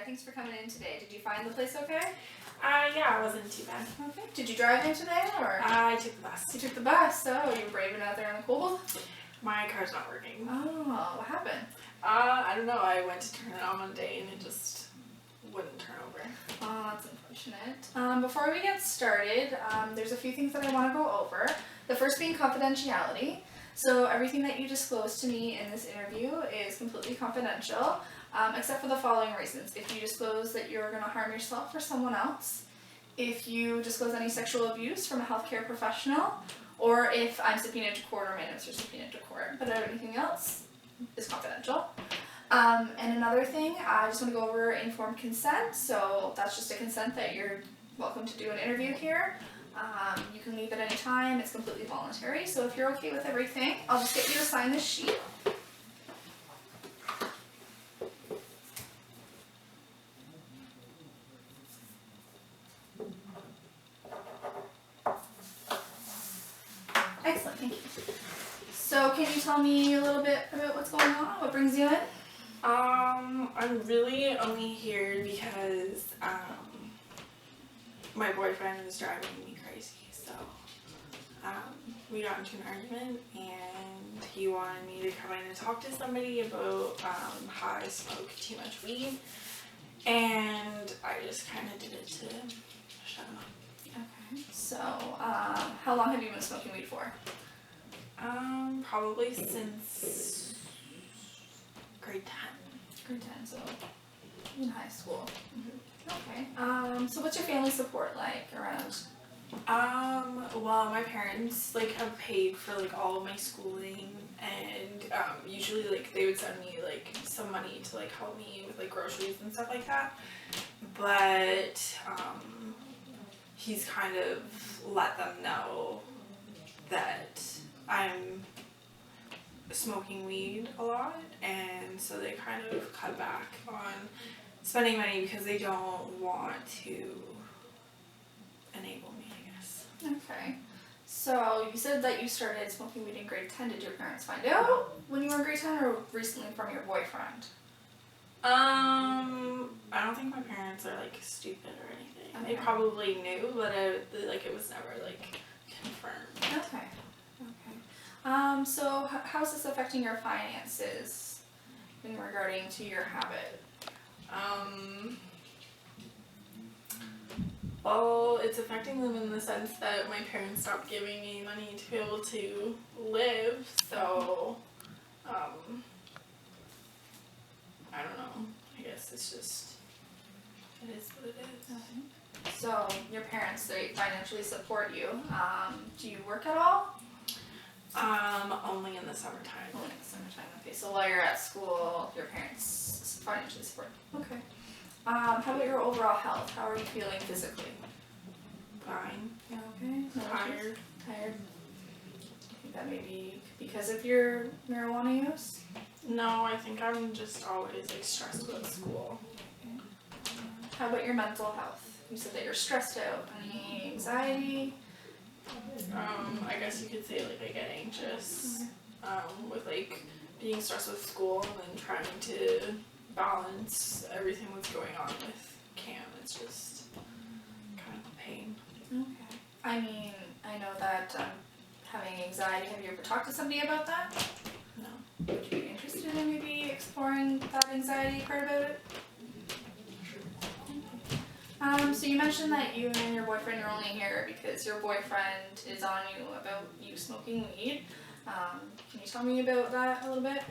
Thanks for coming in today. Did you find the place okay? Yeah, it wasn't too bad. Okay. Did you drive in today or? I took the bus. You took the bus. So you were braving out there in the cold? My car's not working. Oh, what happened? I don't know. I went to turn it on one day and it just wouldn't turn over. Oh, that's unfortunate. Before we get started, there's a few things that I want to go over. The first being confidentiality. So everything that you disclose to me in this interview is completely confidential, except for the following reasons. If you disclose that you're going to harm yourself or someone else, if you disclose any sexual abuse from a healthcare professional, or if I'm subpoenaed to court or my notes are subpoenaed to court. But everything else is confidential. And another thing, I just want to go over informed consent. So that's just a consent that you're welcome to do an interview here. You can leave at any time. It's completely voluntary. So if you're okay with everything, I'll just get you to sign this sheet. Excellent, thank you. So can you tell me a little bit about what's going on? What brings you in? I'm really only here because my boyfriend was driving me crazy. So we got into an argument and he wanted me to come in and talk to somebody about how I smoke too much weed, and I just kind of did it to shut him up. Okay. So how long have you been smoking weed for? Probably since grade 10. Grade 10, so in high school. Mm-hmm. Okay. So what's your family support like around? Well, my parents have paid for all of my schooling, and usually they would send me some money to help me with groceries and stuff like that. But he's kind of let them know that I'm smoking weed a lot, and so they kind of cut back on spending money because they don't want to enable me, I guess. Okay. So you said that you started smoking weed in grade 10. Did your parents find out when you were in grade 10 or recently from your boyfriend? I don't think my parents are stupid or anything. Okay. They probably knew, but it was never confirmed. Okay. So how's this affecting your finances in regarding to your habit? Well, it's affecting them in the sense that my parents stopped giving me money to be able to live, so, I don't know. I guess it is what it is. Okay. So your parents, they financially support you. Do you work at all? Only in the summertime. Only in the summertime. Okay, so while you're at school, your parents financially support you. Okay. How about your overall health? How are you feeling physically? Fine. Yeah, okay. No Tired. Tired? I think that may be because of your marijuana use? No, I think I'm just always stressed with school. Okay. How about your mental health? You said that you're stressed out. Any anxiety? I guess you could say I get anxious with being stressed with school and then trying to balance everything that's going on with Cam. It's just kind of a pain. Okay. I mean, I know that having anxiety, have you ever talked to somebody about that? No. Would you be interested in maybe exploring that anxiety part about it? So you mentioned that you and your boyfriend are only here because your boyfriend is on you about you smoking weed. Can you tell me about that a little bit?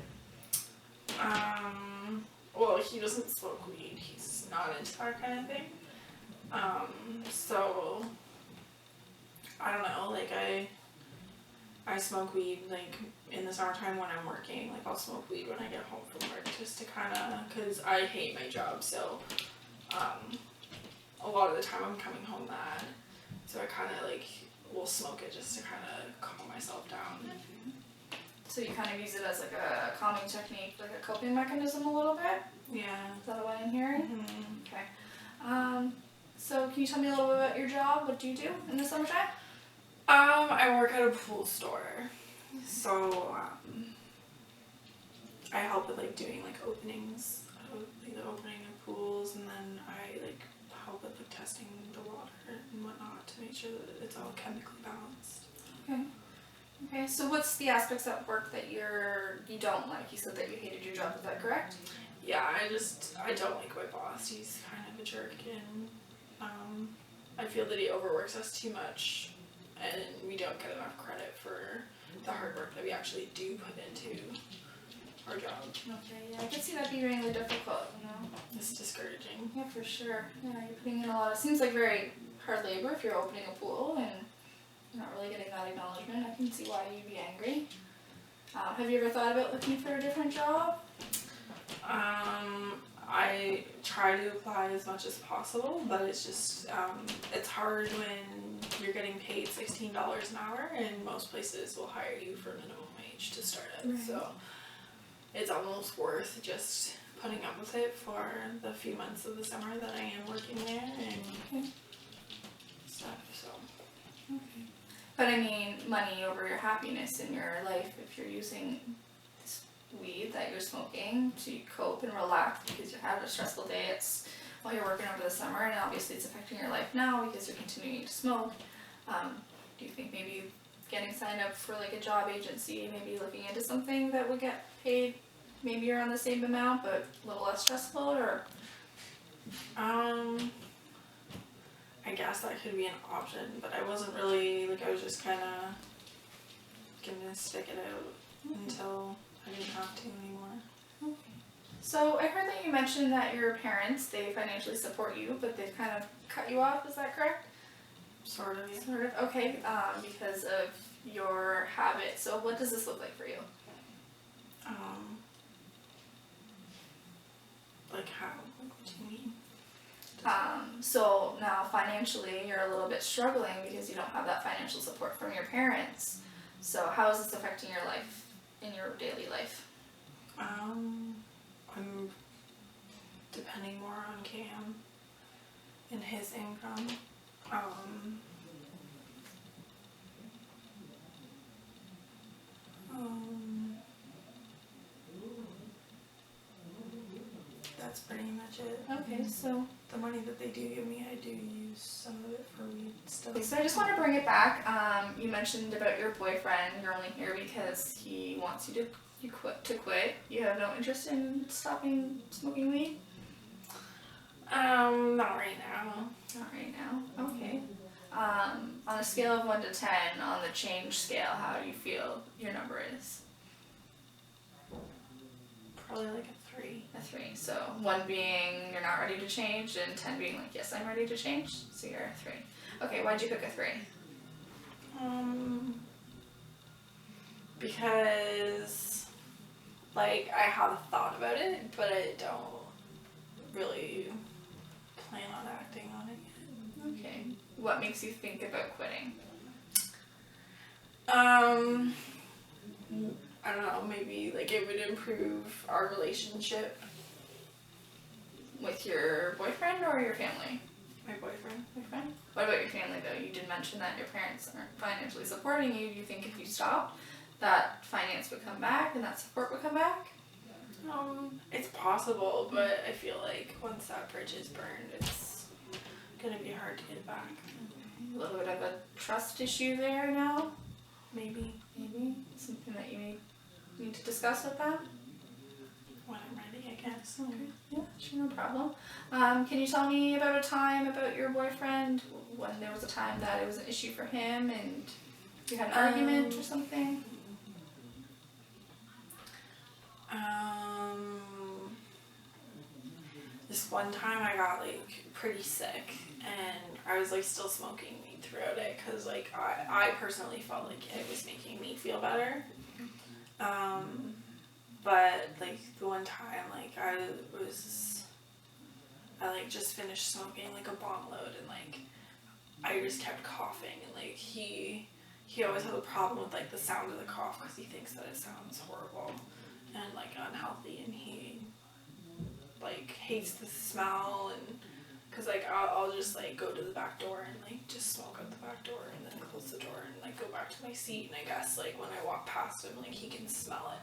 Well, he doesn't smoke weed. He's not into that kind of thing. So, I don't know, I smoke weed, in the summertime when I'm working. I'll smoke weed when I get home from work just to because I hate my job, so, a lot of the time I'm coming home mad, so I will smoke it just to calm myself down. So you kind of use it as a calming technique, a coping mechanism a little bit? Yeah. Is that what I'm hearing? Mm-hmm. Okay. So can you tell me a little bit about your job? What do you do in the summertime? I work at a pool store, so I help with doing openings like the opening of pools, and then I like help with like testing the water and whatnot to make sure that it's all chemically balanced. Okay. Okay, so what's the aspects at work that you don't like? You said that you hated your job, is that correct? Yeah, I don't like my boss. He's kind of a jerk, and I feel that he overworks us too much, and we don't get enough credit for the hard work that we actually do put into our job. Okay, yeah, I can see that being really difficult, you know? It's discouraging. Yeah, for sure. Yeah, you're putting in a lot. It seems like very hard labor if you're opening a pool and you're not really getting that acknowledgement. I can see why you'd be angry. Have you ever thought about looking for a different job? I try to apply as much as possible, but it's just, it's hard when you're getting paid $16 an hour, and most places will hire you for minimum wage to start at. Right. So it's almost worth just putting up with it for the few months of the summer that I am working there and stuff, so. Okay. But I mean, money over your happiness in your life, if you're using this weed that you're smoking to cope and relax because you're having a stressful day, it's while you're working over the summer, and obviously it's affecting your life now because you're continuing to smoke. Do you think maybe getting signed up for like a job agency, maybe looking into something that would get paid maybe around the same amount but a little less stressful, or? I guess that could be an option, but I wasn't really, like, I was just kind of gonna stick it out until I didn't have to anymore. Okay. So I heard that you mentioned that your parents, they financially support you, but they've kind of cut you off, is that correct? Sort of, yeah. Sort of, okay, because of your habit. So what does this look like for you? Like how? What do you mean? So now financially you're a little bit struggling because you don't have that financial support from your parents. So how is this affecting your life, in your daily life? I'm depending more on Cam and his income. That's pretty much it. Okay, so the money that they do give me, I do use some of it for weed stuff. So I just want to bring it back. You mentioned about your boyfriend. You're only here because he wants you to quit. You have no interest in stopping smoking weed? Not right now. Not right now. Okay. On a scale of 1 to 10, on the change scale, how do you feel your number is? Probably like a 3. A 3. So 1 being you're not ready to change, and 10 being like, yes, I'm ready to change. So you're a 3. Okay, why'd you pick a 3? Because like I have thought about it, but I don't really plan on acting on it yet. Okay. What makes you think about quitting? I don't know, maybe like it would improve our relationship. With your boyfriend or your family? My boyfriend. Boyfriend? What about your family though? You did mention that your parents aren't financially supporting you. Do you think if you stopped, that finance would come back and that support would come back? It's possible, but I feel like once that bridge is burned, it's gonna be hard to get back. A little bit of a trust issue there now? Maybe. Something that you need to discuss with them? When I'm ready, I guess. Okay. Yeah, sure, no problem. Can you tell me about a time about your boyfriend when there was a time that it was an issue for him and you had an argument or something? This one time I got like pretty sick, and I was like still smoking weed throughout it because like I personally felt like it was making me feel better. But like the one time like I like just finished smoking like a bomb load, and like I just kept coughing, and like he always has a problem with like the sound of the cough because he thinks that it sounds horrible and like unhealthy, and he like hates the smell, and because like I'll just like go to the back door and like just smoke out the back door and then close the door and like go back to my seat, and I guess like when I walk past him like he can smell it.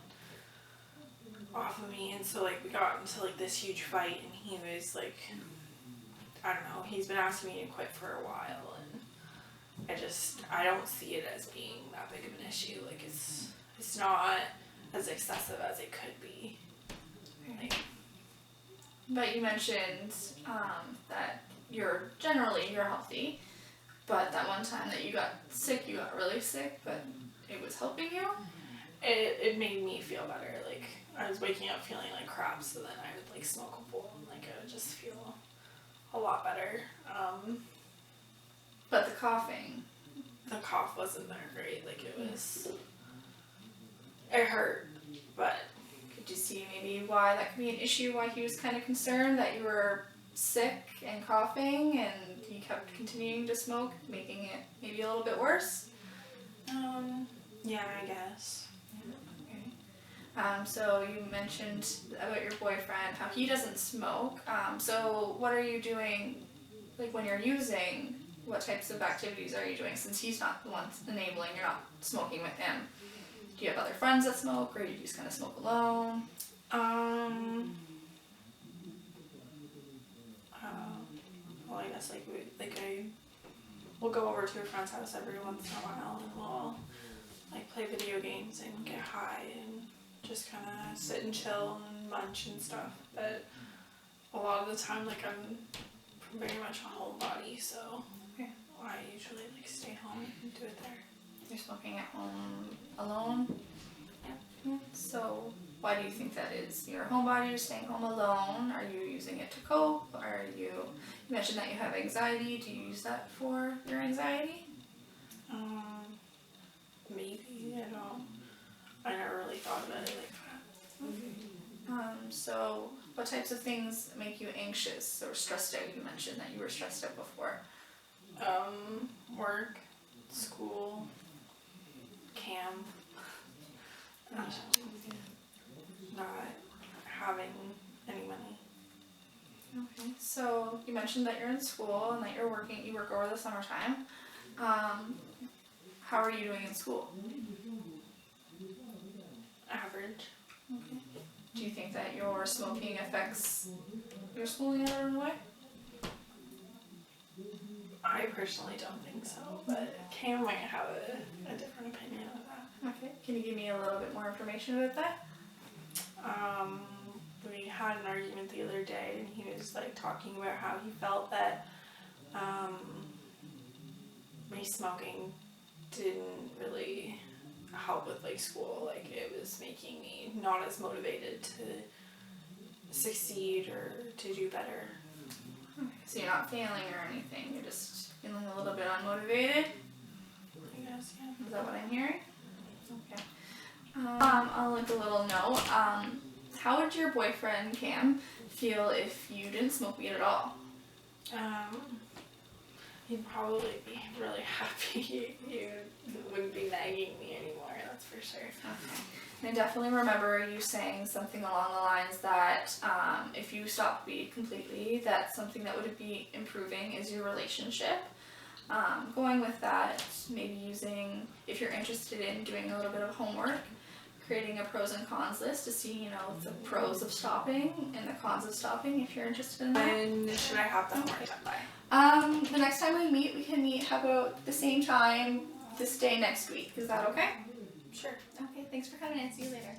off of me, and so like we got into like this huge fight, and he was like, I don't know, he's been asking me to quit for a while, and I don't see it as being that big of an issue. Like it's not as excessive as it could be. Like, but you mentioned that you're healthy, but that one time that you got sick, you got really sick, but it was helping you? it made me feel better. Like I was waking up feeling like crap, so then I would like smoke a bowl and like I would just feel a lot better. But the coughing. The cough wasn't that great. Like it hurt, but Could you see maybe why that could be an issue, why he was kind of concerned that you were sick and coughing and you kept continuing to smoke, making it maybe a little bit worse? Yeah, I guess. Okay. So you mentioned about your boyfriend, how he doesn't smoke. So what are you doing, like when you're using, what types of activities are you doing since he's not the one enabling, you're not smoking with him? Do you have other friends that smoke, or do you just kind of smoke alone? Well, I guess we'll go over to a friend's house every once in a while, and we'll like play video games and get high and just kind of sit and chill and munch and stuff. But a lot of the time, like I'm very much a homebody, so Okay. I usually like stay home and do it there. You're smoking at home alone? Yeah. So why do you think that is? You're a homebody, you're staying home alone. Are you using it to cope? You mentioned that you have anxiety. Do you use that for your anxiety? Maybe, I never really thought about it like that. So what types of things make you anxious or stressed out? You mentioned that you were stressed out before. Work, school, camp, not having any money. Okay. So you mentioned that you're in school and that you work over the summertime. How are you doing in school? Average. Okay. Do you think that your smoking affects your schooling in a certain way? I personally don't think so, but Cam might have a different opinion of that. Okay. Can you give me a little bit more information about that? We had an argument the other day, and he was like talking about how he felt that me smoking didn't really help with like school. Like it was making me not as motivated to succeed or to do better. Okay. So you're not failing or anything. You're just feeling a little bit unmotivated. I guess, yeah. Is that what I'm hearing? Okay. I'll like a little note. How would your boyfriend, Cam, feel if you didn't smoke weed at all? He'd probably be really happy. He wouldn't be nagging me anymore, that's for sure. Okay. And I definitely remember you saying something along the lines that if you stopped weed completely, that something that would be improving is your relationship. Going with that, maybe if you're interested in doing a little bit of homework, creating a pros and cons list to see, the pros of stopping and the cons of stopping if you're interested in that. When should I have that homework done by? The next time we can meet how about the same time this day next week. Is that okay? Sure. Okay, thanks for coming in. See you later.